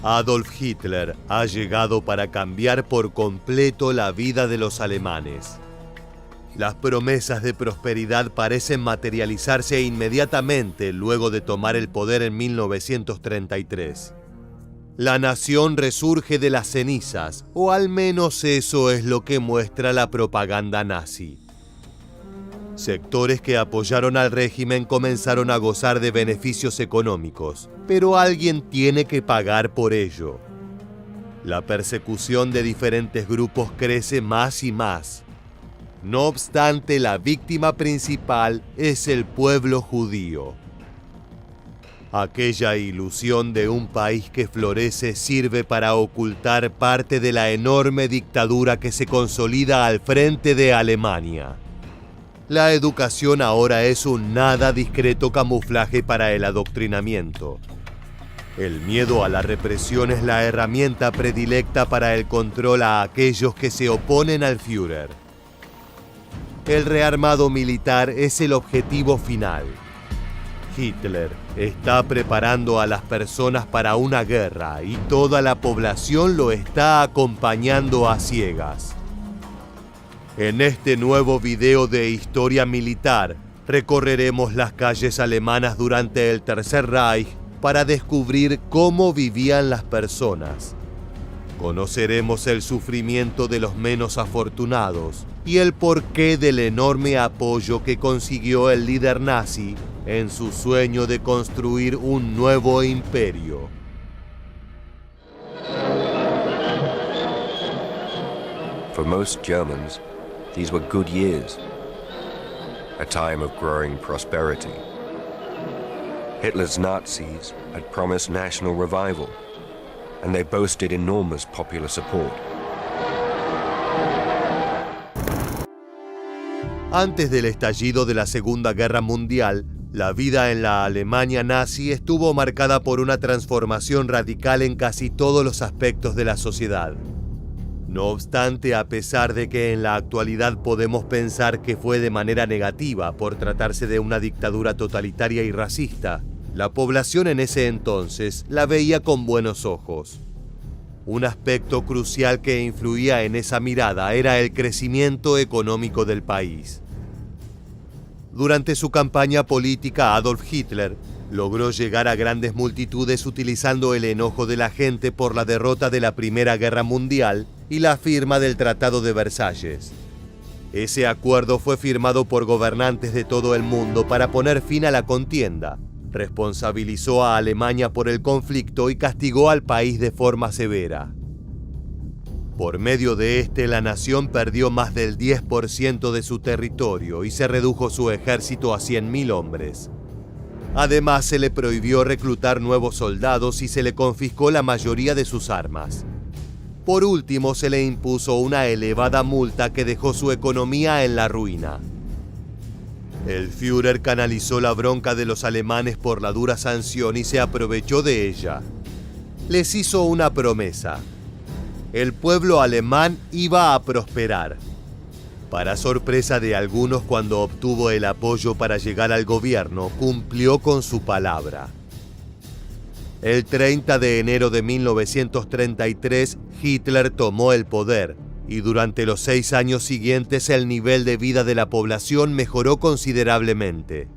Adolf Hitler ha llegado para cambiar por completo la vida de los alemanes. Las promesas de prosperidad parecen materializarse inmediatamente luego de tomar el poder en 1933. La nación resurge de las cenizas, o al menos eso es lo que muestra la propaganda nazi. Sectores que apoyaron al régimen comenzaron a gozar de beneficios económicos, pero alguien tiene que pagar por ello. La persecución de diferentes grupos crece más y más. No obstante, la víctima principal es el pueblo judío. Aquella ilusión de un país que florece sirve para ocultar parte de la enorme dictadura que se consolida al frente de Alemania. La educación ahora es un nada discreto camuflaje para el adoctrinamiento. El miedo a la represión es la herramienta predilecta para el control a aquellos que se oponen al Führer. El rearmado militar es el objetivo final. Hitler está preparando a las personas para una guerra y toda la población lo está acompañando a ciegas. En este nuevo video de historia militar, recorreremos las calles alemanas durante el Tercer Reich para descubrir cómo vivían las personas. Conoceremos el sufrimiento de los menos afortunados y el porqué del enorme apoyo que consiguió el líder nazi en su sueño de construir un nuevo imperio. For most Germans, these were good years, a time of growing prosperity. Hitler's Nazis had promised national revival, and they boasted enormous popular support. Antes del estallido de la Segunda Guerra Mundial, la vida en la Alemania nazi estuvo marcada por una transformación radical en casi todos los aspectos de la sociedad. No obstante, a pesar de que en la actualidad podemos pensar que fue de manera negativa por tratarse de una dictadura totalitaria y racista, la población en ese entonces la veía con buenos ojos. Un aspecto crucial que influía en esa mirada era el crecimiento económico del país. Durante su campaña política, Adolf Hitler logró llegar a grandes multitudes utilizando el enojo de la gente por la derrota de la Primera Guerra Mundial y la firma del Tratado de Versalles. Ese acuerdo fue firmado por gobernantes de todo el mundo para poner fin a la contienda. Responsabilizó a Alemania por el conflicto y castigó al país de forma severa. Por medio de este, la nación perdió más del 10% de su territorio y se redujo su ejército a 100.000 hombres. Además, se le prohibió reclutar nuevos soldados y se le confiscó la mayoría de sus armas. Por último, se le impuso una elevada multa que dejó su economía en la ruina. El Führer canalizó la bronca de los alemanes por la dura sanción y se aprovechó de ella. Les hizo una promesa. El pueblo alemán iba a prosperar. Para sorpresa de algunos, cuando obtuvo el apoyo para llegar al gobierno, cumplió con su palabra. El 30 de enero de 1933, Hitler tomó el poder. Y durante los 6 años siguientes el nivel de vida de la población mejoró considerablemente.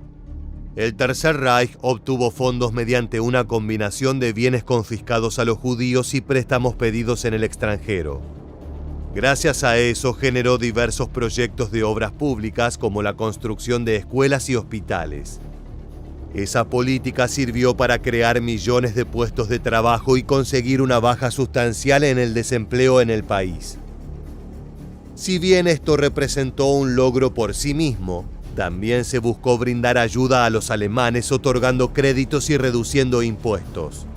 El Tercer Reich obtuvo fondos mediante una combinación de bienes confiscados a los judíos y préstamos pedidos en el extranjero. Gracias a eso generó diversos proyectos de obras públicas como la construcción de escuelas y hospitales. Esa política sirvió para crear millones de puestos de trabajo y conseguir una baja sustancial en el desempleo en el país. Si bien esto representó un logro por sí mismo, también se buscó brindar ayuda a los alemanes otorgando créditos y reduciendo impuestos.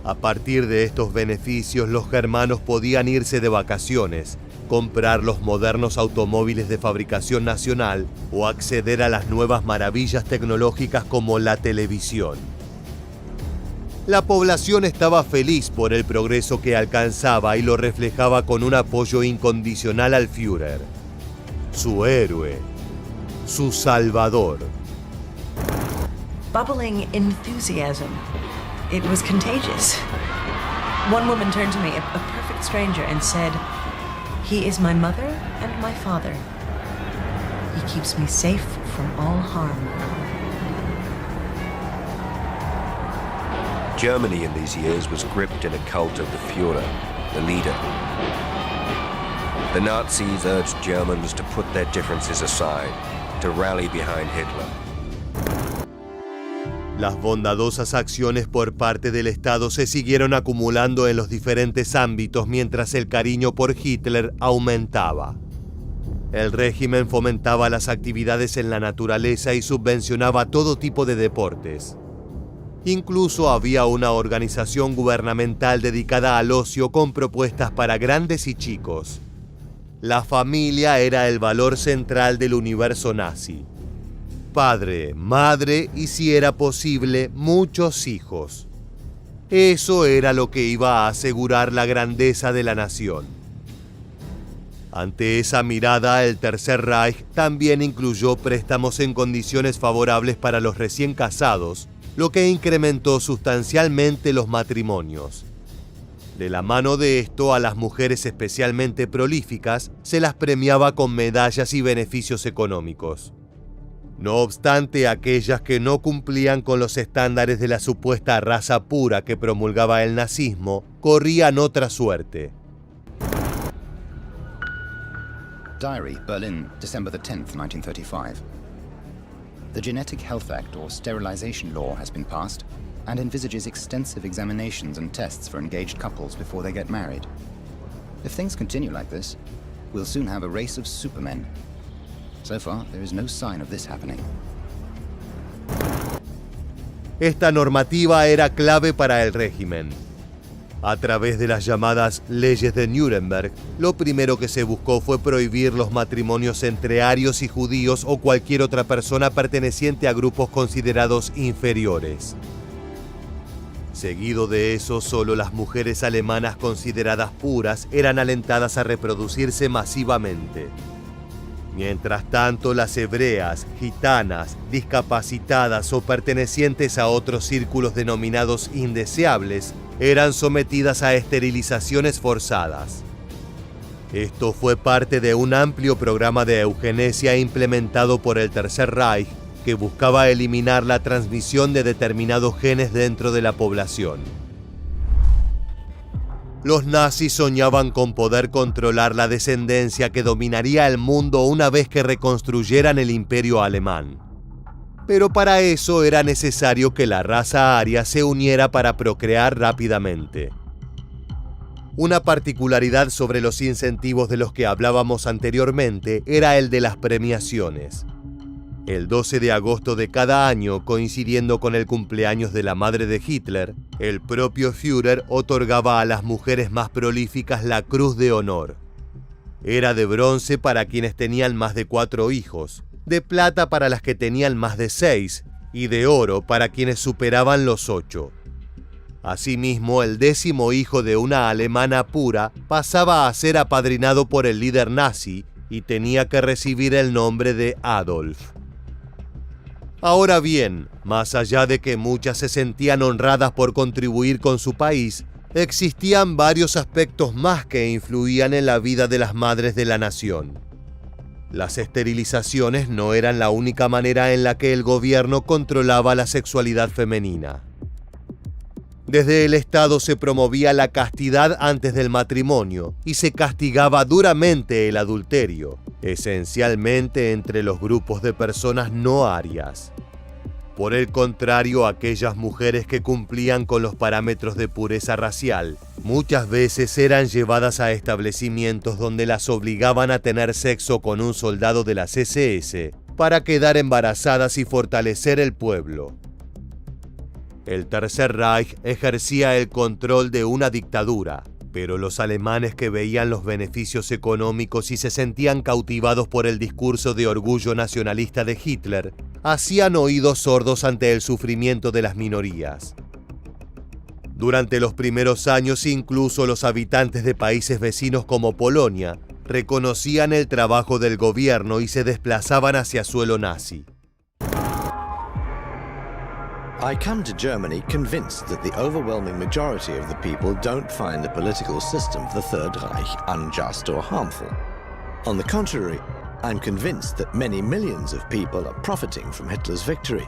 A partir de estos beneficios, los germanos podían irse de vacaciones, comprar los modernos automóviles de fabricación nacional o acceder a las nuevas maravillas tecnológicas como la televisión. La población estaba feliz por el progreso que alcanzaba y lo reflejaba con un apoyo incondicional al Führer, su héroe, su salvador. Bubbling enthusiasm. It was contagious. One woman turned to me, a perfect stranger, and said, "He is my mother and my father. He keeps me safe from all harm." Germany in these years was gripped in a cult of the Führer, the leader. The Nazis urged Germans to put their differences aside, to rally behind Hitler. Las bondadosas acciones por parte del Estado se siguieron acumulando en los diferentes ámbitos mientras el cariño por Hitler aumentaba. El régimen fomentaba las actividades en la naturaleza y subvencionaba todo tipo de deportes. Incluso había una organización gubernamental dedicada al ocio con propuestas para grandes y chicos. La familia era el valor central del universo nazi. Padre, madre y, si era posible, muchos hijos. Eso era lo que iba a asegurar la grandeza de la nación. Ante esa mirada, el Tercer Reich también incluyó préstamos en condiciones favorables para los recién casados, lo que incrementó sustancialmente los matrimonios. De la mano de esto, a las mujeres especialmente prolíficas se las premiaba con medallas y beneficios económicos. No obstante, aquellas que no cumplían con los estándares de la supuesta raza pura que promulgaba el nazismo, corrían otra suerte. Diary, Berlin, December the 10th, 1935. The Genetic Health Act, or sterilization law, has been passed and envisages extensive examinations and tests for engaged couples before they get married. If things continue like this, we'll soon have a race of supermen. So far, there is no sign of this happening. Esta normativa era clave para el régimen. A través de las llamadas leyes de Nuremberg, lo primero que se buscó fue prohibir los matrimonios entre arios y judíos o cualquier otra persona perteneciente a grupos considerados inferiores. Seguido de eso, solo las mujeres alemanas consideradas puras eran alentadas a reproducirse masivamente. Mientras tanto, las hebreas, gitanas, discapacitadas o pertenecientes a otros círculos denominados indeseables eran sometidas a esterilizaciones forzadas. Esto fue parte de un amplio programa de eugenesia implementado por el Tercer Reich que buscaba eliminar la transmisión de determinados genes dentro de la población. Los nazis soñaban con poder controlar la descendencia que dominaría el mundo una vez que reconstruyeran el imperio alemán. Pero para eso era necesario que la raza aria se uniera para procrear rápidamente. Una particularidad sobre los incentivos de los que hablábamos anteriormente era el de las premiaciones. El 12 de agosto de cada año, coincidiendo con el cumpleaños de la madre de Hitler, el propio Führer otorgaba a las mujeres más prolíficas la Cruz de Honor. Era de bronce para quienes tenían más de 4 hijos, de plata para las que tenían más de 6 y de oro para quienes superaban los 8. Asimismo, el 10º hijo de una alemana pura pasaba a ser apadrinado por el líder nazi y tenía que recibir el nombre de Adolf. Ahora bien, más allá de que muchas se sentían honradas por contribuir con su país, existían varios aspectos más que influían en la vida de las madres de la nación. Las esterilizaciones no eran la única manera en la que el gobierno controlaba la sexualidad femenina. Desde el Estado se promovía la castidad antes del matrimonio y se castigaba duramente el adulterio, esencialmente entre los grupos de personas no arias. Por el contrario, aquellas mujeres que cumplían con los parámetros de pureza racial muchas veces eran llevadas a establecimientos donde las obligaban a tener sexo con un soldado de las SS para quedar embarazadas y fortalecer el pueblo. El Tercer Reich ejercía el control de una dictadura, pero los alemanes que veían los beneficios económicos y se sentían cautivados por el discurso de orgullo nacionalista de Hitler, hacían oídos sordos ante el sufrimiento de las minorías. Durante los primeros años, incluso los habitantes de países vecinos como Polonia reconocían el trabajo del gobierno y se desplazaban hacia suelo nazi. I come to Germany convinced that the overwhelming majority of the people don't find the political system of the Third Reich unjust or harmful. On the contrary, I'm convinced that many millions of people are profiting from Hitler's victory.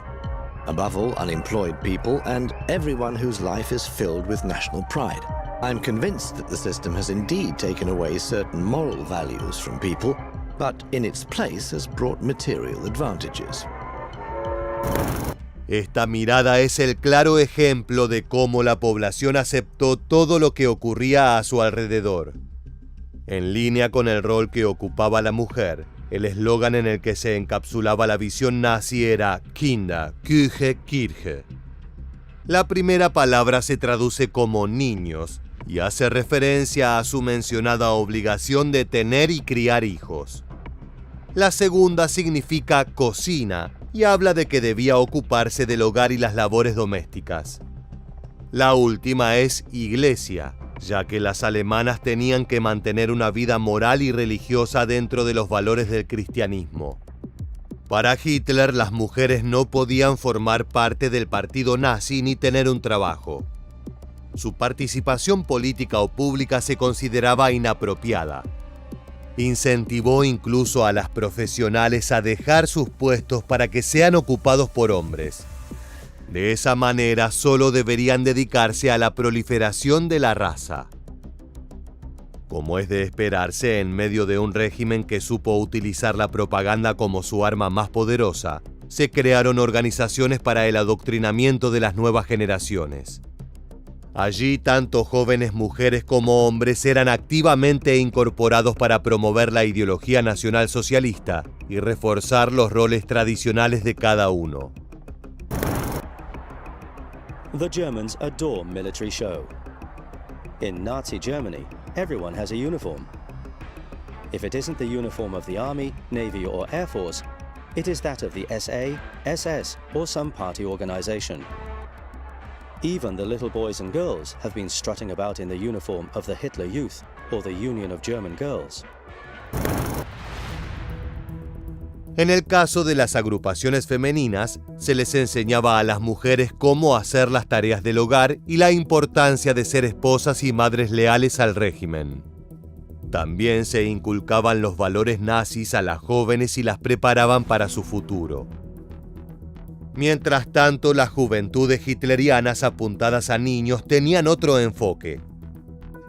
Above all, unemployed people and everyone whose life is filled with national pride. I'm convinced that the system has indeed taken away certain moral values from people, but in its place has brought material advantages. Esta mirada es el claro ejemplo de cómo la población aceptó todo lo que ocurría a su alrededor. En línea con el rol que ocupaba la mujer, el eslogan en el que se encapsulaba la visión nazi era Kinder, Küche, Kirche. La primera palabra se traduce como niños y hace referencia a su mencionada obligación de tener y criar hijos. La segunda significa cocina y habla de que debía ocuparse del hogar y las labores domésticas. La última es iglesia, ya que las alemanas tenían que mantener una vida moral y religiosa dentro de los valores del cristianismo. Para Hitler, las mujeres no podían formar parte del partido nazi ni tener un trabajo. Su participación política o pública se consideraba inapropiada. Incentivó incluso a las profesionales a dejar sus puestos para que sean ocupados por hombres. De esa manera solo deberían dedicarse a la proliferación de la raza. Como es de esperarse en medio de un régimen que supo utilizar la propaganda como su arma más poderosa, se crearon organizaciones para el adoctrinamiento de las nuevas generaciones. Allí, tanto jóvenes mujeres como hombres eran activamente incorporados para promover la ideología nacionalsocialista y reforzar los roles tradicionales de cada uno. The Germans adore military show. In Nazi Germany, everyone has a uniform. If it isn't the uniform of the Army, Navy or Air Force, it is that of the SA, SS or some party organization. Even the little boys and girls have been strutting about in the uniform of the Hitler Youth or the Union of German Girls. En el caso de las agrupaciones femeninas, se les enseñaba a las mujeres cómo hacer las tareas del hogar y la importancia de ser esposas y madres leales al régimen. También se inculcaban los valores nazis a las jóvenes y las preparaban para su futuro. Mientras tanto, las juventudes hitlerianas apuntadas a niños tenían otro enfoque.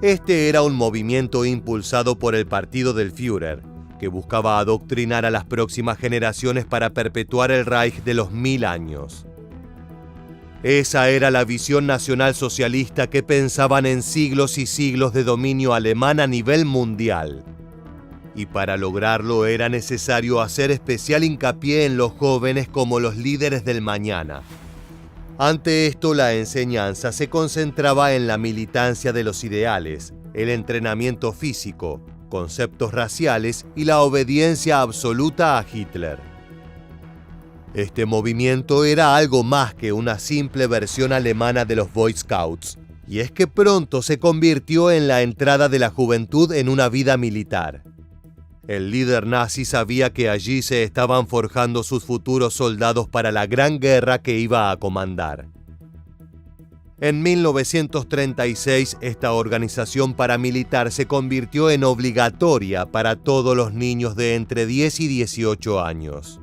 Este era un movimiento impulsado por el partido del Führer, que buscaba adoctrinar a las próximas generaciones para perpetuar el Reich de los 1000 años. Esa era la visión nacionalsocialista que pensaban en siglos y siglos de dominio alemán a nivel mundial. Y para lograrlo era necesario hacer especial hincapié en los jóvenes como los líderes del mañana. Ante esto, la enseñanza se concentraba en la militancia de los ideales, el entrenamiento físico, conceptos raciales y la obediencia absoluta a Hitler. Este movimiento era algo más que una simple versión alemana de los Boy Scouts, y es que pronto se convirtió en la entrada de la juventud en una vida militar. El líder nazi sabía que allí se estaban forjando sus futuros soldados para la gran guerra que iba a comandar. En 1936, esta organización paramilitar se convirtió en obligatoria para todos los niños de entre 10 y 18 años.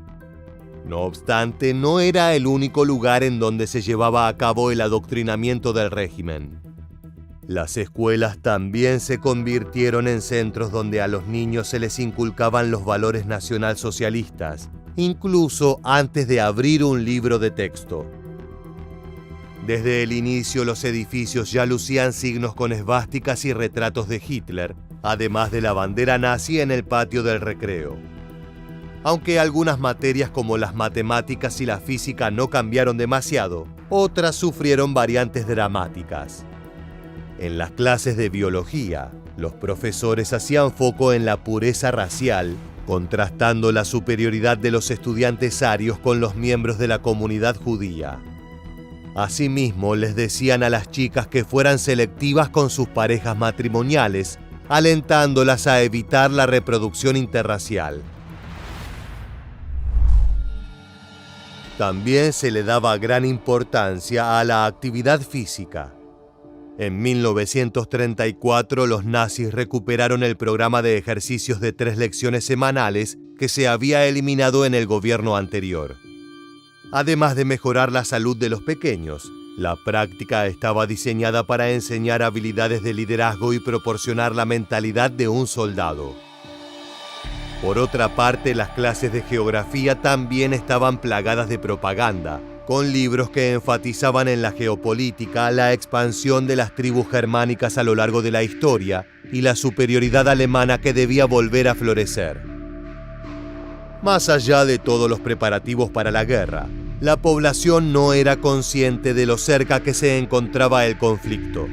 No obstante, no era el único lugar en donde se llevaba a cabo el adoctrinamiento del régimen. Las escuelas también se convirtieron en centros donde a los niños se les inculcaban los valores nacionalsocialistas, incluso antes de abrir un libro de texto. Desde el inicio, los edificios ya lucían signos con esvásticas y retratos de Hitler, además de la bandera nazi en el patio del recreo. Aunque algunas materias como las matemáticas y la física no cambiaron demasiado, otras sufrieron variantes dramáticas. En las clases de biología, los profesores hacían foco en la pureza racial, contrastando la superioridad de los estudiantes arios con los miembros de la comunidad judía. Asimismo, les decían a las chicas que fueran selectivas con sus parejas matrimoniales, alentándolas a evitar la reproducción interracial. También se le daba gran importancia a la actividad física. En 1934 los nazis recuperaron el programa de ejercicios de 3 lecciones semanales que se había eliminado en el gobierno anterior. Además de mejorar la salud de los pequeños, la práctica estaba diseñada para enseñar habilidades de liderazgo y proporcionar la mentalidad de un soldado. Por otra parte, las clases de geografía también estaban plagadas de propaganda, con libros que enfatizaban en la geopolítica, la expansión de las tribus germánicas a lo largo de la historia y la superioridad alemana que debía volver a florecer. Más allá de todos los preparativos para la guerra, la población no era consciente de lo cerca que se encontraba el conflicto.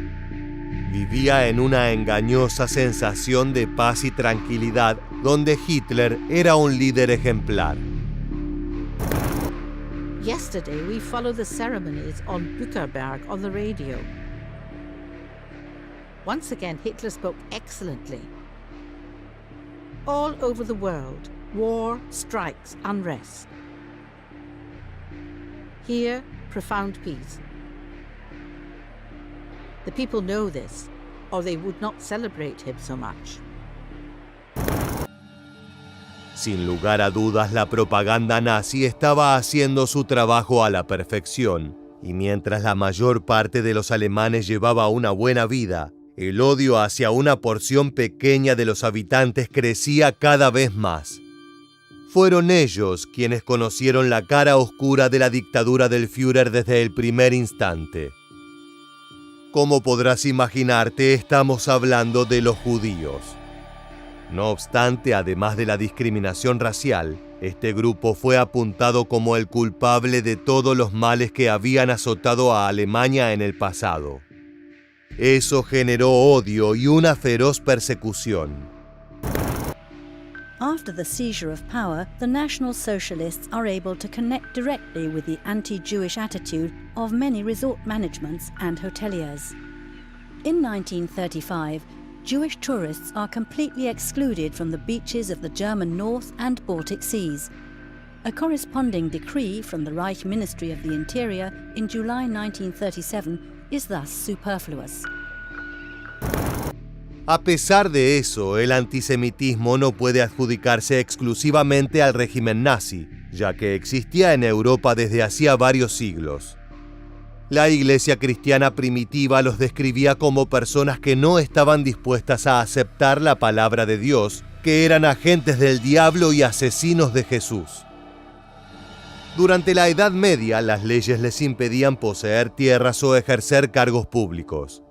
Vivía en una engañosa sensación de paz y tranquilidad, donde Hitler era un líder ejemplar. Yesterday we followed the ceremonies on Buckerberg on the radio. Once again, Hitler spoke excellently. All over the world, war, strikes, unrest. Here, profound peace. The people know this, or they would not celebrate him so much. Sin lugar a dudas, la propaganda nazi estaba haciendo su trabajo a la perfección, y mientras la mayor parte de los alemanes llevaba una buena vida, el odio hacia una porción pequeña de los habitantes crecía cada vez más. Fueron ellos quienes conocieron la cara oscura de la dictadura del Führer desde el primer instante. Como podrás imaginarte, estamos hablando de los judíos. No obstante, además de la discriminación racial, este grupo fue apuntado como el culpable de todos los males que habían azotado a Alemania en el pasado. Eso generó odio y una feroz persecución. After the seizure of power, the National Socialists are able to connect directly with the anti-Jewish attitude of many resort managements and hoteliers. In 1935, Jewish tourists are completely excluded from the beaches of the German North and Baltic Seas. A corresponding decree from the Reich Ministry of the Interior in July 1937 is thus superfluous. A pesar de eso, el antisemitismo no puede adjudicarse exclusivamente al régimen nazi, ya que existía en Europa desde hacía varios siglos. La Iglesia cristiana primitiva los describía como personas que no estaban dispuestas a aceptar la palabra de Dios, que eran agentes del diablo y asesinos de Jesús. Durante la Edad Media, las leyes les impedían poseer tierras o ejercer cargos públicos.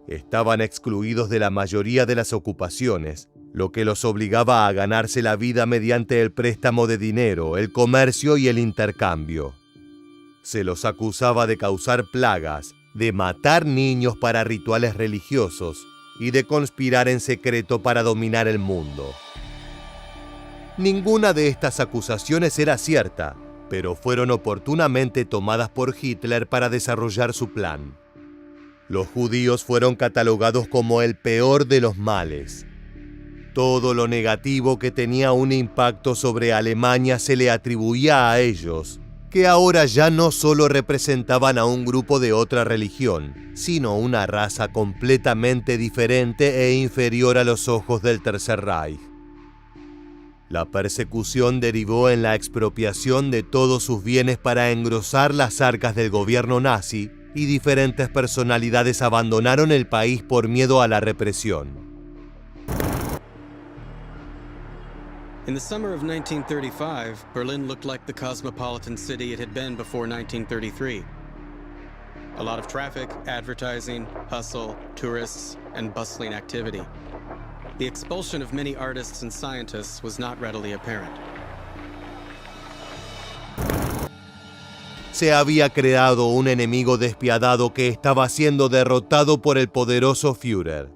Estaban excluidos de la mayoría de las ocupaciones, lo que los obligaba a ganarse la vida mediante el préstamo de dinero, el comercio y el intercambio. Se los acusaba de causar plagas, de matar niños para rituales religiosos y de conspirar en secreto para dominar el mundo. Ninguna de estas acusaciones era cierta, pero fueron oportunamente tomadas por Hitler para desarrollar su plan. Los judíos fueron catalogados como el peor de los males. Todo lo negativo que tenía un impacto sobre Alemania se le atribuía a ellos, que ahora ya no solo representaban a un grupo de otra religión, sino una raza completamente diferente e inferior a los ojos del Tercer Reich. La persecución derivó en la expropiación de todos sus bienes para engrosar las arcas del gobierno nazi, y diferentes personalidades abandonaron el país por miedo a la represión. In the summer of 1935, Berlin looked like the cosmopolitan city it had been before 1933. A lot of traffic, advertising, hustle, tourists, and bustling activity. The expulsion of many artists and scientists was not readily apparent. Se había creado un enemigo despiadado que estaba siendo derrotado por el poderoso Führer.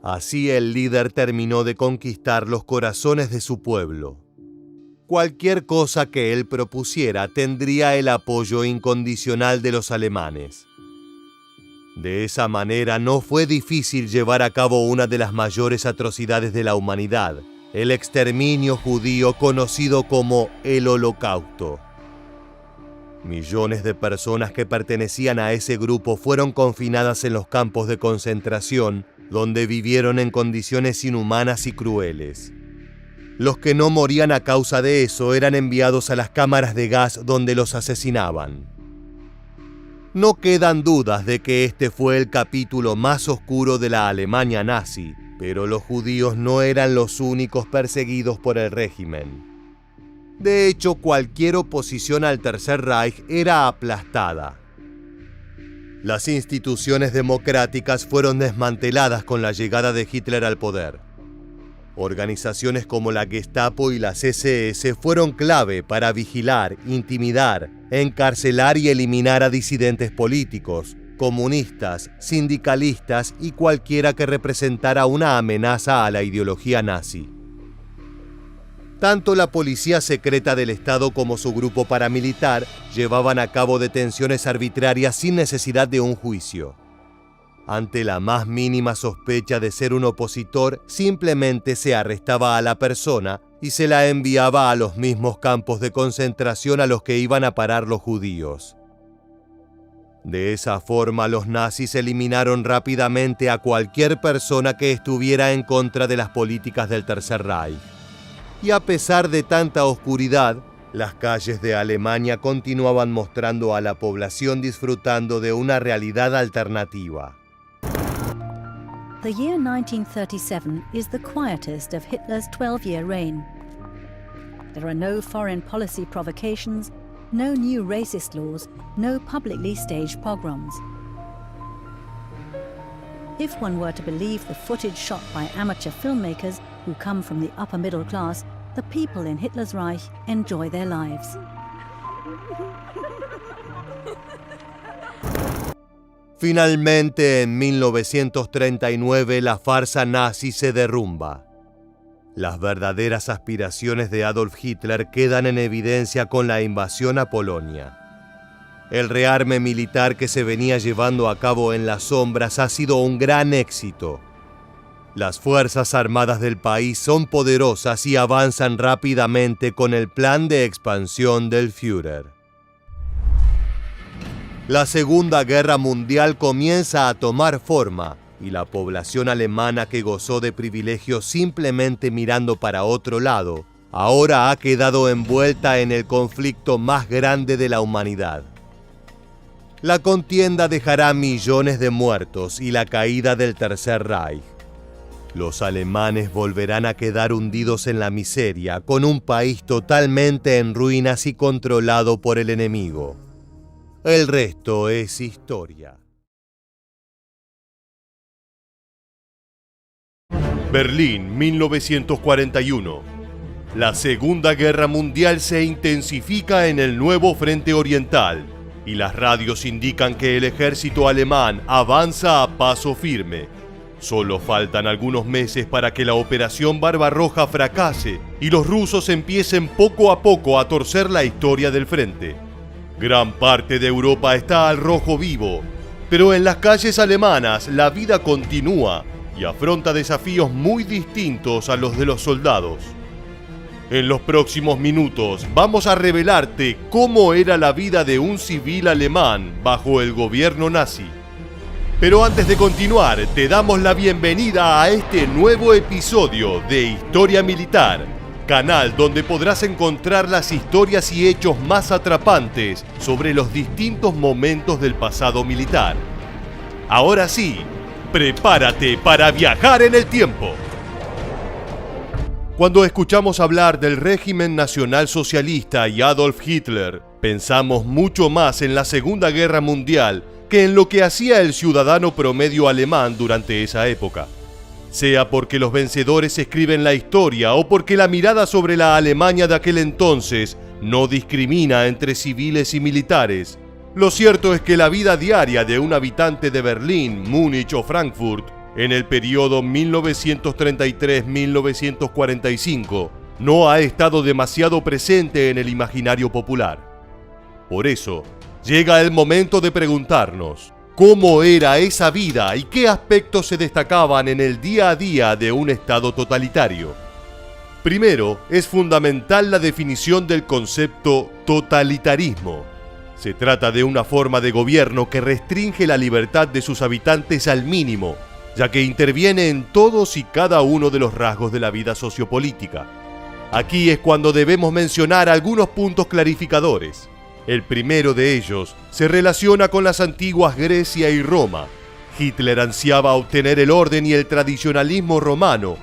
Así el líder terminó de conquistar los corazones de su pueblo. Cualquier cosa que él propusiera tendría el apoyo incondicional de los alemanes. De esa manera no fue difícil llevar a cabo una de las mayores atrocidades de la humanidad, el exterminio judío conocido como el Holocausto. Millones de personas que pertenecían a ese grupo fueron confinadas en los campos de concentración, donde vivieron en condiciones inhumanas y crueles. Los que no morían a causa de eso eran enviados a las cámaras de gas donde los asesinaban. No quedan dudas de que este fue el capítulo más oscuro de la Alemania nazi, pero los judíos no eran los únicos perseguidos por el régimen. De hecho, cualquier oposición al Tercer Reich era aplastada. Las instituciones democráticas fueron desmanteladas con la llegada de Hitler al poder. Organizaciones como la Gestapo y las SS fueron clave para vigilar, intimidar, encarcelar y eliminar a disidentes políticos, comunistas, sindicalistas y cualquiera que representara una amenaza a la ideología nazi. Tanto la policía secreta del Estado como su grupo paramilitar llevaban a cabo detenciones arbitrarias sin necesidad de un juicio. Ante la más mínima sospecha de ser un opositor, simplemente se arrestaba a la persona y se la enviaba a los mismos campos de concentración a los que iban a parar los judíos. De esa forma, los nazis eliminaron rápidamente a cualquier persona que estuviera en contra de las políticas del Tercer Reich. Y a pesar de tanta oscuridad, las calles de Alemania continuaban mostrando a la población disfrutando de una realidad alternativa. The year 1937 is the quietest of Hitler's 12-year reign. There are no foreign policy provocations, no new racist laws, no publicly staged pogroms. If one were to believe the footage shot by amateur filmmakers who come from the upper middle class, the people in Hitler's Reich enjoy their lives. Finalmente, en 1939, la farsa nazi se derrumba. Las verdaderas aspiraciones de Adolf Hitler quedan en evidencia con la invasión a Polonia. El rearme militar que se venía llevando a cabo en las sombras ha sido un gran éxito. Las fuerzas armadas del país son poderosas y avanzan rápidamente con el plan de expansión del Führer. La Segunda Guerra Mundial comienza a tomar forma y la población alemana que gozó de privilegios simplemente mirando para otro lado, ahora ha quedado envuelta en el conflicto más grande de la humanidad. La contienda dejará millones de muertos y la caída del Tercer Reich. Los alemanes volverán a quedar hundidos en la miseria, con un país totalmente en ruinas y controlado por el enemigo. El resto es historia. Berlín, 1941. La Segunda Guerra Mundial se intensifica en el nuevo frente oriental y las radios indican que el ejército alemán avanza a paso firme. Solo faltan algunos meses para que la Operación Barbarroja fracase y los rusos empiecen poco a poco a torcer la historia del frente. Gran parte de Europa está al rojo vivo, pero en las calles alemanas la vida continúa y afronta desafíos muy distintos a los de los soldados. En los próximos minutos vamos a revelarte cómo era la vida de un civil alemán bajo el gobierno nazi. Pero antes de continuar, te damos la bienvenida a este nuevo episodio de Historia Militar, canal donde podrás encontrar las historias y hechos más atrapantes sobre los distintos momentos del pasado militar. Ahora sí, prepárate para viajar en el tiempo. Cuando escuchamos hablar del régimen nacionalsocialista y Adolf Hitler, pensamos mucho más en la Segunda Guerra Mundial que en lo que hacía el ciudadano promedio alemán durante esa época. Sea porque los vencedores escriben la historia o porque la mirada sobre la Alemania de aquel entonces no discrimina entre civiles y militares, lo cierto es que la vida diaria de un habitante de Berlín, Múnich o Frankfurt en el periodo 1933-1945 no ha estado demasiado presente en el imaginario popular. Por eso, llega el momento de preguntarnos, ¿cómo era esa vida y qué aspectos se destacaban en el día a día de un Estado totalitario? Primero, es fundamental la definición del concepto totalitarismo. Se trata de una forma de gobierno que restringe la libertad de sus habitantes al mínimo, ya que interviene en todos y cada uno de los rasgos de la vida sociopolítica. Aquí es cuando debemos mencionar algunos puntos clarificadores. El primero de ellos se relaciona con las antiguas Grecia y Roma. Hitler ansiaba obtener el orden y el tradicionalismo romano,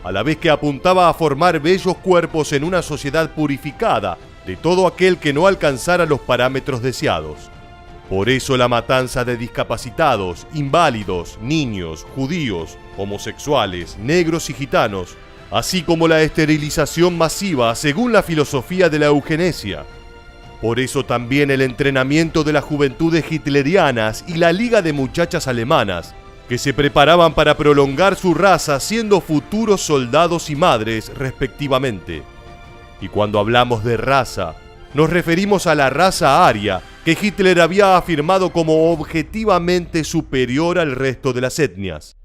a la vez que apuntaba a formar bellos cuerpos en una sociedad purificada de todo aquel que no alcanzara los parámetros deseados. Por eso la matanza de discapacitados, inválidos, niños, judíos, homosexuales, negros y gitanos, así como la esterilización masiva según la filosofía de la eugenesia. Por eso también el entrenamiento de las juventudes hitlerianas y la Liga de Muchachas Alemanas, que se preparaban para prolongar su raza siendo futuros soldados y madres respectivamente. Y cuando hablamos de raza, nos referimos a la raza aria, que Hitler había afirmado como objetivamente superior al resto de las etnias.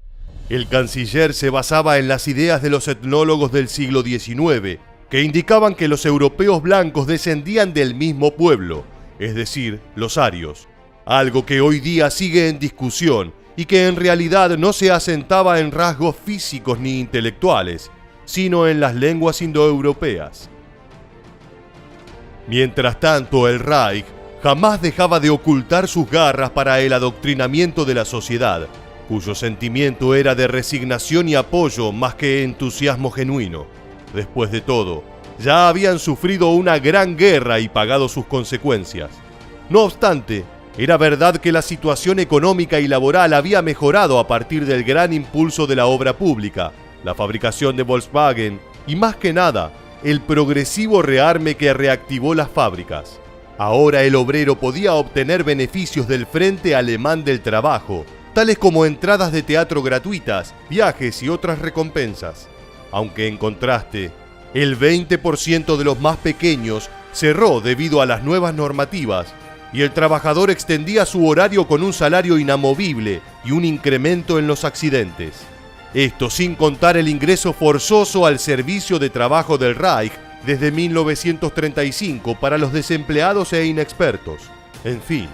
El canciller se basaba en las ideas de los etnólogos del siglo XIX, que indicaban que los europeos blancos descendían del mismo pueblo, es decir, los arios, algo que hoy día sigue en discusión y que en realidad no se asentaba en rasgos físicos ni intelectuales, sino en las lenguas indoeuropeas. Mientras tanto, el Reich jamás dejaba de ocultar sus garras para el adoctrinamiento de la sociedad, cuyo sentimiento era de resignación y apoyo más que entusiasmo genuino. Después de todo, ya habían sufrido una gran guerra y pagado sus consecuencias. No obstante, era verdad que la situación económica y laboral había mejorado a partir del gran impulso de la obra pública, la fabricación de Volkswagen y, más que nada, el progresivo rearme que reactivó las fábricas. Ahora el obrero podía obtener beneficios del Frente Alemán del Trabajo, tales como entradas de teatro gratuitas, viajes y otras recompensas. Aunque en contraste, el 20% de los más pequeños cerró debido a las nuevas normativas y el trabajador extendía su horario con un salario inamovible y un incremento en los accidentes. Esto sin contar el ingreso forzoso al servicio de trabajo del Reich desde 1935 para los desempleados e inexpertos. En fin,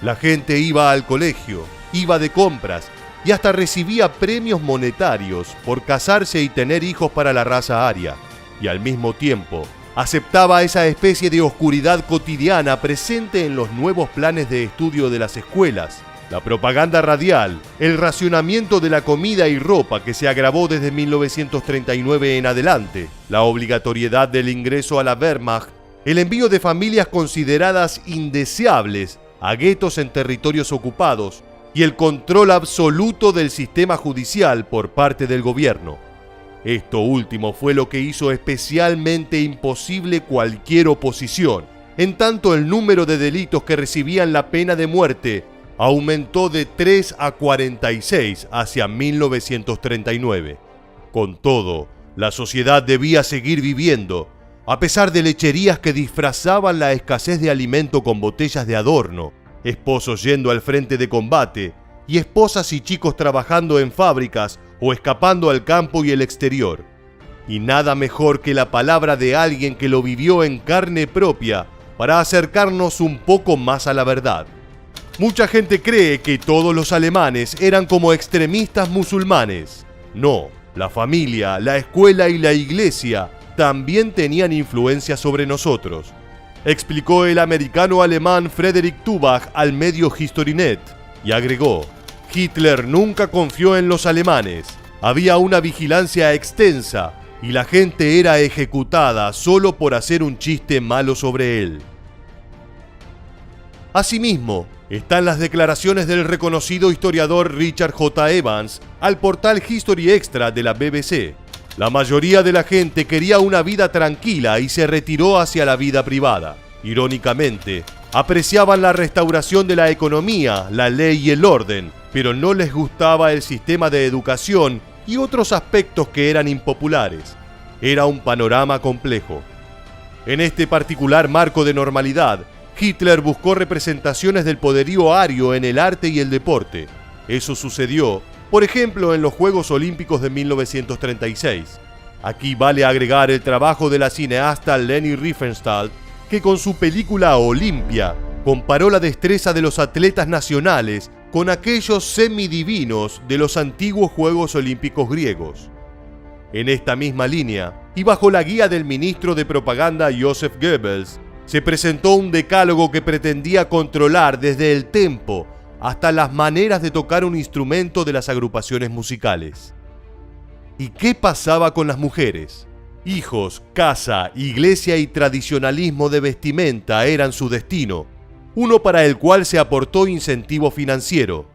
la gente iba al colegio, iba de compras y hasta recibía premios monetarios por casarse y tener hijos para la raza aria. Y al mismo tiempo, aceptaba esa especie de oscuridad cotidiana presente en los nuevos planes de estudio de las escuelas, la propaganda radial, el racionamiento de la comida y ropa que se agravó desde 1939 en adelante, la obligatoriedad del ingreso a la Wehrmacht, el envío de familias consideradas indeseables a guetos en territorios ocupados y el control absoluto del sistema judicial por parte del gobierno. Esto último fue lo que hizo especialmente imposible cualquier oposición, en tanto el número de delitos que recibían la pena de muerte aumentó de 3 a 46 hacia 1939. Con todo, la sociedad debía seguir viviendo, a pesar de lecherías que disfrazaban la escasez de alimento con botellas de adorno, esposos yendo al frente de combate y esposas y chicos trabajando en fábricas o escapando al campo y el exterior. Y nada mejor que la palabra de alguien que lo vivió en carne propia para acercarnos un poco más a la verdad. Mucha gente cree que todos los alemanes eran como extremistas musulmanes. No, la familia, la escuela y la iglesia también tenían influencia sobre nosotros, explicó el americano-alemán Frederick Tubach al medio HistoryNet, y agregó: Hitler nunca confió en los alemanes, había una vigilancia extensa y la gente era ejecutada solo por hacer un chiste malo sobre él. Asimismo, están las declaraciones del reconocido historiador Richard J. Evans al portal History Extra de la BBC. La mayoría de la gente quería una vida tranquila y se retiró hacia la vida privada. Irónicamente, apreciaban la restauración de la economía, la ley y el orden, pero no les gustaba el sistema de educación y otros aspectos que eran impopulares. Era un panorama complejo. En este particular marco de normalidad, Hitler buscó representaciones del poderío ario en el arte y el deporte. Eso sucedió, por ejemplo, en los Juegos Olímpicos de 1936. Aquí vale agregar el trabajo de la cineasta Leni Riefenstahl, que con su película Olimpia comparó la destreza de los atletas nacionales con aquellos semidivinos de los antiguos Juegos Olímpicos griegos. En esta misma línea, y bajo la guía del ministro de propaganda Joseph Goebbels, se presentó un decálogo que pretendía controlar desde el tempo hasta las maneras de tocar un instrumento de las agrupaciones musicales. ¿Y qué pasaba con las mujeres? Hijos, casa, iglesia y tradicionalismo de vestimenta eran su destino, uno para el cual se aportó incentivo financiero.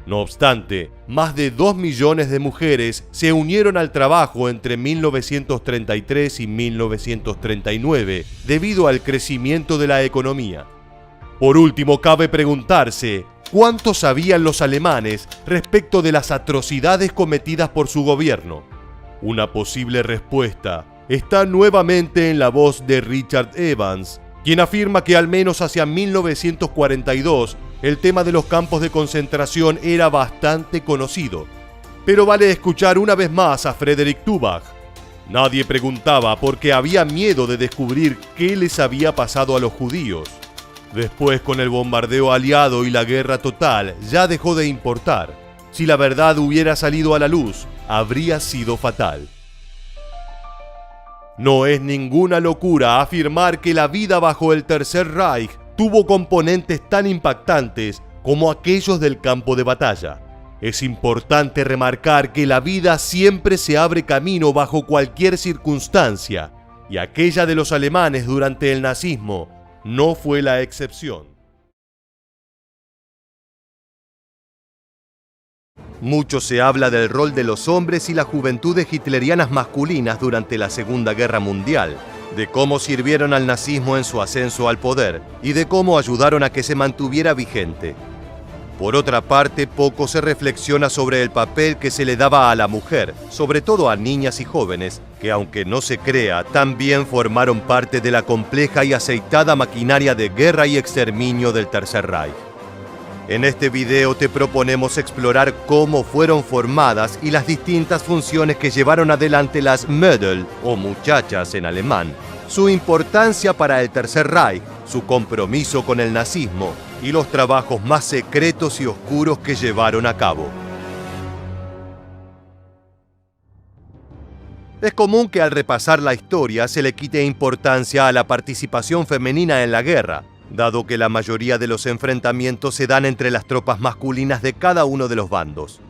No obstante, más de 2 millones de mujeres se unieron al trabajo entre 1933 y 1939 debido al crecimiento de la economía. Por último, cabe preguntarse, ¿cuánto sabían los alemanes respecto de las atrocidades cometidas por su gobierno? Una posible respuesta está nuevamente en la voz de Richard Evans, quien afirma que al menos hacia 1942 el tema de los campos de concentración era bastante conocido. Pero vale escuchar una vez más a Frederick Tubach. Nadie preguntaba porque había miedo de descubrir qué les había pasado a los judíos. Después, con el bombardeo aliado y la guerra total, ya dejó de importar. Si la verdad hubiera salido a la luz, habría sido fatal. No es ninguna locura afirmar que la vida bajo el Tercer Reich tuvo componentes tan impactantes como aquellos del campo de batalla. Es importante remarcar que la vida siempre se abre camino bajo cualquier circunstancia, y aquella de los alemanes durante el nazismo no fue la excepción. Mucho se habla del rol de los hombres y las juventudes hitlerianas masculinas durante la Segunda Guerra Mundial, de cómo sirvieron al nazismo en su ascenso al poder y de cómo ayudaron a que se mantuviera vigente. Por otra parte, poco se reflexiona sobre el papel que se le daba a la mujer, sobre todo a niñas y jóvenes, que aunque no se crea, también formaron parte de la compleja y aceitada maquinaria de guerra y exterminio del Tercer Reich. En este video te proponemos explorar cómo fueron formadas y las distintas funciones que llevaron adelante las Mädel, o muchachas en alemán, su importancia para el Tercer Reich, su compromiso con el nazismo y los trabajos más secretos y oscuros que llevaron a cabo. Es común que al repasar la historia se le quite importancia a la participación femenina en la guerra, dado que la mayoría de los enfrentamientos se dan entre las tropas masculinas de cada uno de los bandos.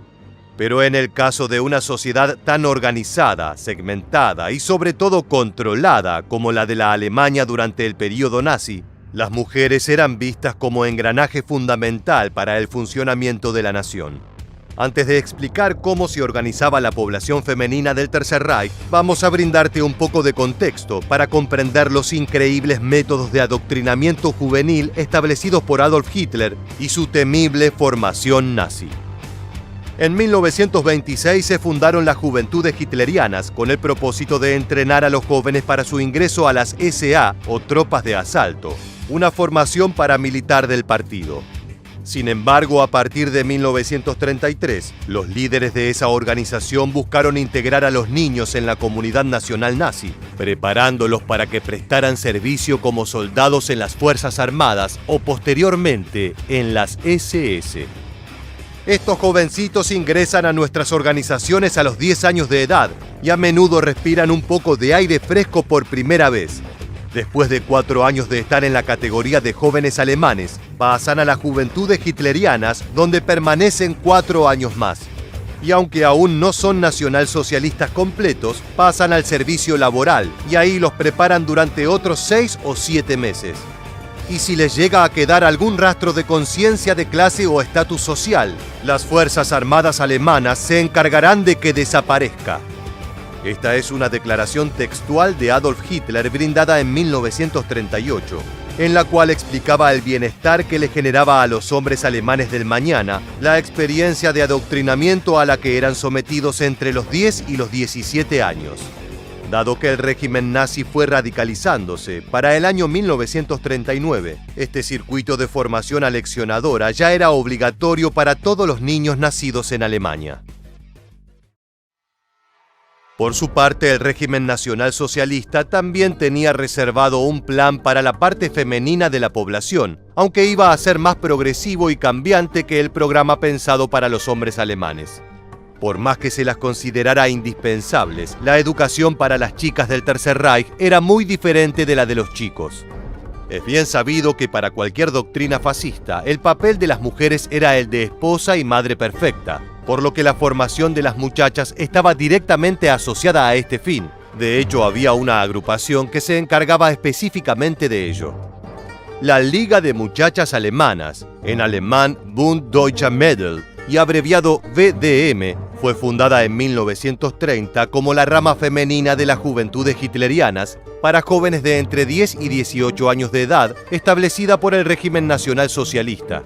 Pero en el caso de una sociedad tan organizada, segmentada y sobre todo controlada como la de la Alemania durante el período nazi, las mujeres eran vistas como engranaje fundamental para el funcionamiento de la nación. Antes de explicar cómo se organizaba la población femenina del Tercer Reich, vamos a brindarte un poco de contexto para comprender los increíbles métodos de adoctrinamiento juvenil establecidos por Adolf Hitler y su temible formación nazi. En 1926 se fundaron las Juventudes Hitlerianas con el propósito de entrenar a los jóvenes para su ingreso a las SA o tropas de asalto, una formación paramilitar del partido. Sin embargo, a partir de 1933, los líderes de esa organización buscaron integrar a los niños en la comunidad nacional nazi, preparándolos para que prestaran servicio como soldados en las Fuerzas Armadas o posteriormente en las SS. Estos jovencitos ingresan a nuestras organizaciones a los 10 años de edad y a menudo respiran un poco de aire fresco por primera vez. Después de 4 años de estar en la categoría de jóvenes alemanes, pasan a las Juventudes Hitlerianas, donde permanecen 4 años más. Y aunque aún no son nacionalsocialistas completos, pasan al servicio laboral y ahí los preparan durante otros 6 o 7 meses. Y si les llega a quedar algún rastro de conciencia de clase o estatus social, las Fuerzas Armadas alemanas se encargarán de que desaparezca. Esta es una declaración textual de Adolf Hitler brindada en 1938, en la cual explicaba el bienestar que le generaba a los hombres alemanes del mañana la experiencia de adoctrinamiento a la que eran sometidos entre los 10 y los 17 años. Dado que el régimen nazi fue radicalizándose, para el año 1939, este circuito de formación aleccionadora ya era obligatorio para todos los niños nacidos en Alemania. Por su parte, el régimen nacionalsocialista también tenía reservado un plan para la parte femenina de la población, aunque iba a ser más progresivo y cambiante que el programa pensado para los hombres alemanes. Por más que se las considerara indispensables, la educación para las chicas del Tercer Reich era muy diferente de la de los chicos. Es bien sabido que para cualquier doctrina fascista, el papel de las mujeres era el de esposa y madre perfecta, por lo que la formación de las muchachas estaba directamente asociada a este fin. De hecho, había una agrupación que se encargaba específicamente de ello. La Liga de Muchachas Alemanas, en alemán Bund Deutscher Mädel y abreviado VDM, fue fundada en 1930 como la rama femenina de las juventudes hitlerianas para jóvenes de entre 10 y 18 años de edad, establecida por el régimen nacionalsocialista.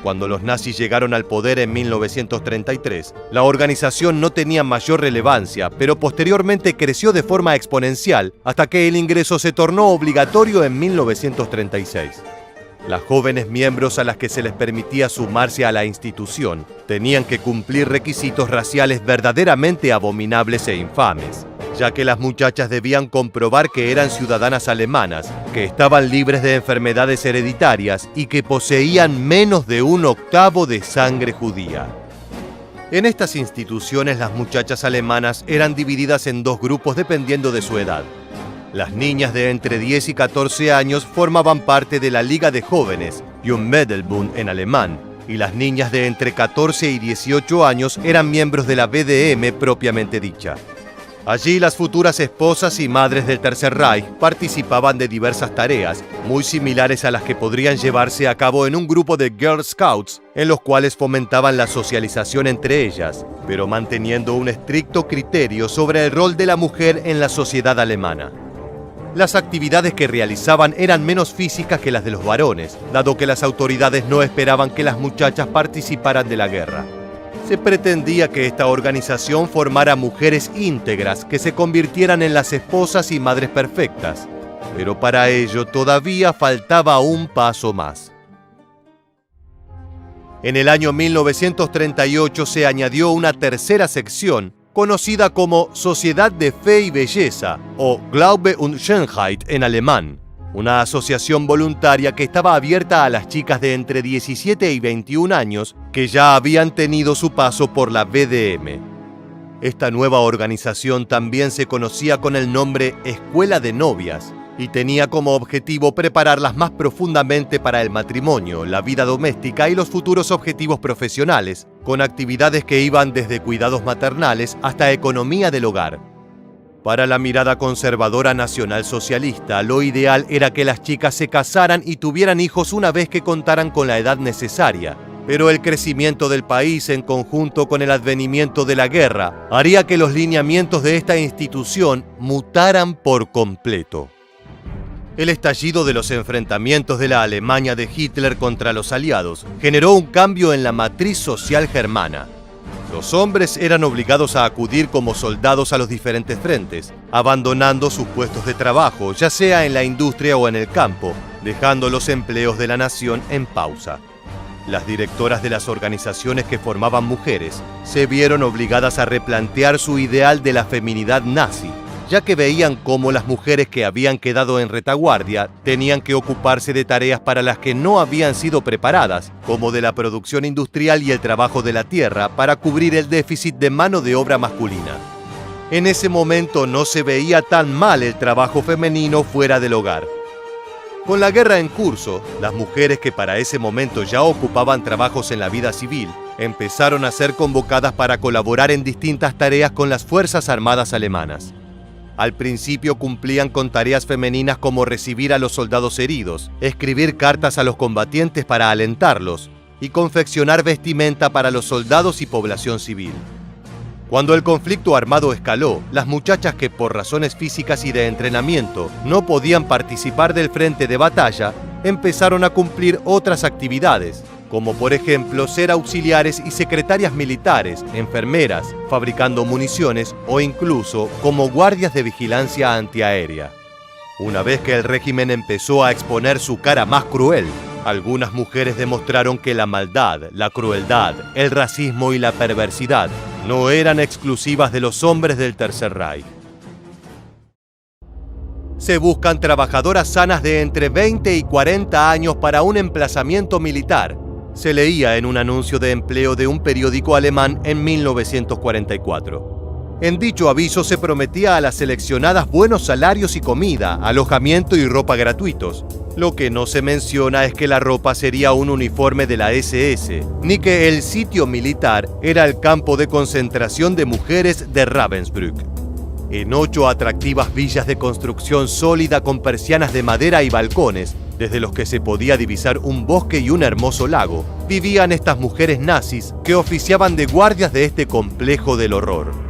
Cuando los nazis llegaron al poder en 1933, la organización no tenía mayor relevancia, pero posteriormente creció de forma exponencial hasta que el ingreso se tornó obligatorio en 1936. Las jóvenes miembros a las que se les permitía sumarse a la institución tenían que cumplir requisitos raciales verdaderamente abominables e infames, ya que las muchachas debían comprobar que eran ciudadanas alemanas, que estaban libres de enfermedades hereditarias y que poseían menos de 1/8 de sangre judía. En estas instituciones las muchachas alemanas eran divididas en dos grupos dependiendo de su edad. Las niñas de entre 10 y 14 años formaban parte de la Liga de Jóvenes, Jungmädelbund en alemán, y las niñas de entre 14 y 18 años eran miembros de la VDM propiamente dicha. Allí las futuras esposas y madres del Tercer Reich participaban de diversas tareas, muy similares a las que podrían llevarse a cabo en un grupo de Girl Scouts, en los cuales fomentaban la socialización entre ellas, pero manteniendo un estricto criterio sobre el rol de la mujer en la sociedad alemana. Las actividades que realizaban eran menos físicas que las de los varones, dado que las autoridades no esperaban que las muchachas participaran de la guerra. Se pretendía que esta organización formara mujeres íntegras que se convirtieran en las esposas y madres perfectas, pero para ello todavía faltaba un paso más. En el año 1938 se añadió una tercera sección, conocida como Sociedad de Fe y Belleza, o Glaube und Schönheit en alemán, una asociación voluntaria que estaba abierta a las chicas de entre 17 y 21 años que ya habían tenido su paso por la VDM. Esta nueva organización también se conocía con el nombre Escuela de Novias y tenía como objetivo prepararlas más profundamente para el matrimonio, la vida doméstica y los futuros objetivos profesionales, con actividades que iban desde cuidados maternales hasta economía del hogar. Para la mirada conservadora nacionalsocialista, lo ideal era que las chicas se casaran y tuvieran hijos una vez que contaran con la edad necesaria, pero el crecimiento del país en conjunto con el advenimiento de la guerra haría que los lineamientos de esta institución mutaran por completo. El estallido de los enfrentamientos de la Alemania de Hitler contra los aliados generó un cambio en la matriz social germana. Los hombres eran obligados a acudir como soldados a los diferentes frentes, abandonando sus puestos de trabajo, ya sea en la industria o en el campo, dejando los empleos de la nación en pausa. Las directoras de las organizaciones que formaban mujeres se vieron obligadas a replantear su ideal de la feminidad nazi, ya que veían cómo las mujeres que habían quedado en retaguardia tenían que ocuparse de tareas para las que no habían sido preparadas, como de la producción industrial y el trabajo de la tierra para cubrir el déficit de mano de obra masculina. En ese momento no se veía tan mal el trabajo femenino fuera del hogar. Con la guerra en curso, las mujeres que para ese momento ya ocupaban trabajos en la vida civil, empezaron a ser convocadas para colaborar en distintas tareas con las Fuerzas Armadas alemanas. Al principio cumplían con tareas femeninas como recibir a los soldados heridos, escribir cartas a los combatientes para alentarlos y confeccionar vestimenta para los soldados y población civil. Cuando el conflicto armado escaló, las muchachas que por razones físicas y de entrenamiento no podían participar del frente de batalla, empezaron a cumplir otras actividades, como por ejemplo ser auxiliares y secretarias militares, enfermeras, fabricando municiones o incluso como guardias de vigilancia antiaérea. Una vez que el régimen empezó a exponer su cara más cruel, algunas mujeres demostraron que la maldad, la crueldad, el racismo y la perversidad no eran exclusivas de los hombres del Tercer Reich. Se buscan trabajadoras sanas de entre 20 y 40 años para un emplazamiento militar, se leía en un anuncio de empleo de un periódico alemán en 1944. En dicho aviso se prometía a las seleccionadas buenos salarios y comida, alojamiento y ropa gratuitos. Lo que no se menciona es que la ropa sería un uniforme de la SS, ni que el sitio militar era el campo de concentración de mujeres de Ravensbrück. En 8 atractivas villas de construcción sólida con persianas de madera y balcones, desde los que se podía divisar un bosque y un hermoso lago, vivían estas mujeres nazis que oficiaban de guardias de este complejo del horror.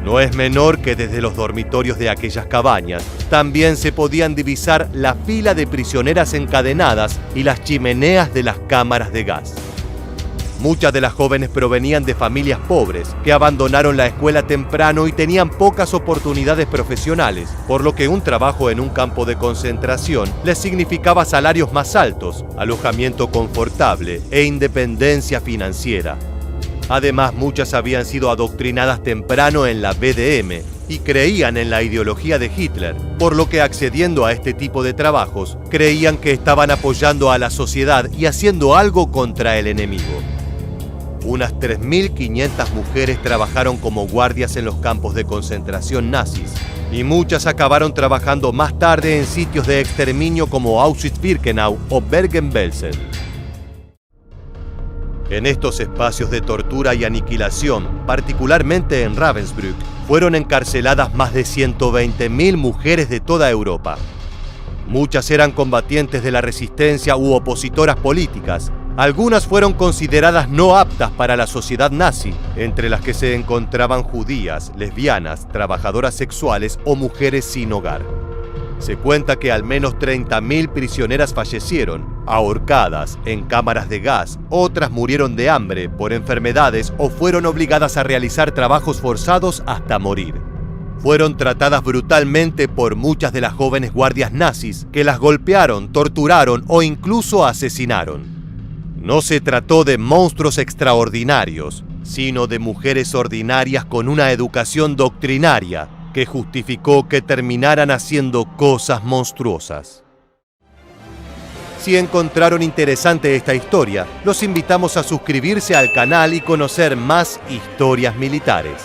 No es menor que desde los dormitorios de aquellas cabañas también se podían divisar la fila de prisioneras encadenadas y las chimeneas de las cámaras de gas. Muchas de las jóvenes provenían de familias pobres que abandonaron la escuela temprano y tenían pocas oportunidades profesionales, por lo que un trabajo en un campo de concentración les significaba salarios más altos, alojamiento confortable e independencia financiera. Además, muchas habían sido adoctrinadas temprano en la BDM y creían en la ideología de Hitler, por lo que accediendo a este tipo de trabajos, creían que estaban apoyando a la sociedad y haciendo algo contra el enemigo. Unas 3.500 mujeres trabajaron como guardias en los campos de concentración nazis, y muchas acabaron trabajando más tarde en sitios de exterminio como Auschwitz-Birkenau o Bergen-Belsen. En estos espacios de tortura y aniquilación, particularmente en Ravensbrück, fueron encarceladas más de 120.000 mujeres de toda Europa. Muchas eran combatientes de la resistencia u opositoras políticas. Algunas fueron consideradas no aptas para la sociedad nazi, entre las que se encontraban judías, lesbianas, trabajadoras sexuales o mujeres sin hogar. Se cuenta que al menos 30.000 prisioneras fallecieron, ahorcadas, en cámaras de gas, otras murieron de hambre, por enfermedades o fueron obligadas a realizar trabajos forzados hasta morir. Fueron tratadas brutalmente por muchas de las jóvenes guardias nazis que las golpearon, torturaron o incluso asesinaron. No se trató de monstruos extraordinarios, sino de mujeres ordinarias con una educación doctrinaria que justificó que terminaran haciendo cosas monstruosas. Si encontraron interesante esta historia, los invitamos a suscribirse al canal y conocer más historias militares.